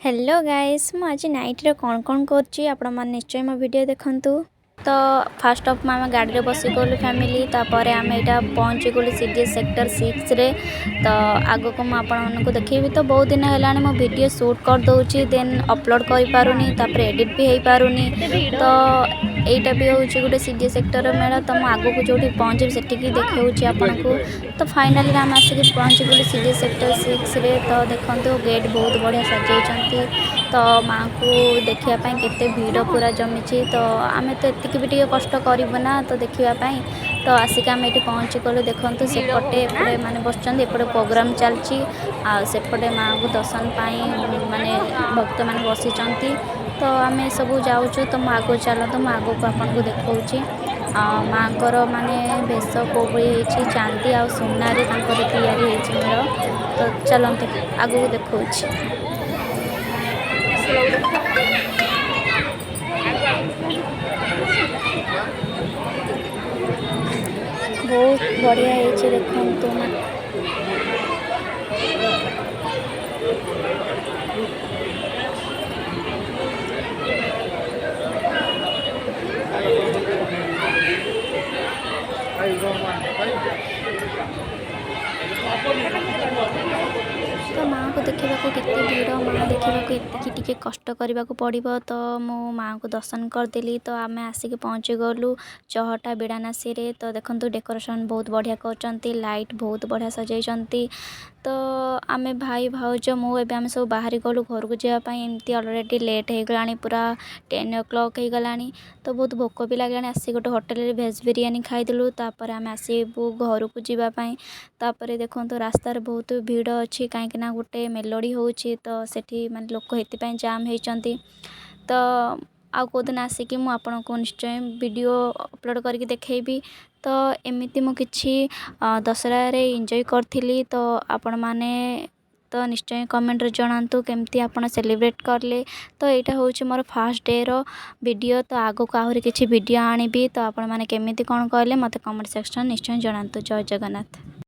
Hello guys मु आज night रे कौन कर निश्चय मो वीडियो देखंतु। तो फास्ट ऑफ आम गाड़ी में बसी गलु फैमिली तापर आम यहाँ पहुँची गलु सीडीएस सेक्टर 6 रे। तो आग को मुझे देखी तो बहुत दिन है मो वीडियो शूट कर दूची देन अपलोड कर पारुनी तापर एडिट भी हो पारुनी। तो यहीटा भी हूँ गोटे सीडीएस सेक्टर मेला। तो मुझे आग को जो पहुँचे से देखी आपन को। तो फाइनाली आम आसिक पहुँची गलु सीडीएस सेक्टर 6 रे। तो देखो गेट बहुत बढ़िया सजाई। तो माँ को देखापी केते भीड़ पूरा जमी। तो आम तो एतिक भी कष्ट करना तो देखापी। तो आसिक आम ये पहुँची गलु देखु सेपटे एपटे माने बसचंद एपटे प्रोग्राम चलची सेपटे माँ को दर्शन पाई माने भक्त माने बसिचंती। तो आम सब जाऊँ तो मु आगो चलतु मु आगो को आपन को देखौची माँ को माने बेश कोई चांदी आ सुना रे तैयारी मेल। तो चलते आगो को देखौची। बहुत बढ़िया है देखो तो माँ को देखा केते भीड़ माँ देखा एति कष्ट करने को पड़ो। तो मो माँ को दर्शन करदेली। तो आम आसिक पहुँची गलु चहटा बिड़ानासी रे। तो देखो डेकोरेशन बहुत बढ़िया कर लाइट बहुत बढ़िया सजाई। तो आम भाई भाउज मुझे आम सब बाहरी गलु घर को जावाई एमती अलरेडी लेट हो गला पूरा 10 o'clock हो गला। तो बहुत भोक भी लगे आसी गोटे होटेल रे भेज बिरियानी खाईदेलु। तापर आम आसबू घर को जावाई। तापर देखो रास्तार बहुत भीड़ अच्छी कहीं गोटे मेलोडी होची। तो सेठी माने लोक हेतिपाई जाम होती। तो आउ कोदिन आसिक मुझे निश्चय वीडियो अपलोड करके देखी। तो एमती मु किछि दशहरा रे एंजॉय करथिली। तो आपण माने तो निश्चय कमेंट रे जणांतु केमती आपण सेलिब्रेट करले। तो यहाँ हूँ मोर फास्ट डे रो वीडियो। तो आगो को आहरी किछि वीडियो आनिबी। तो आपण माने केमिति कोन कहले मते कमेंट सेक्शन निश्चय जणांतु। जय जगन्नाथ।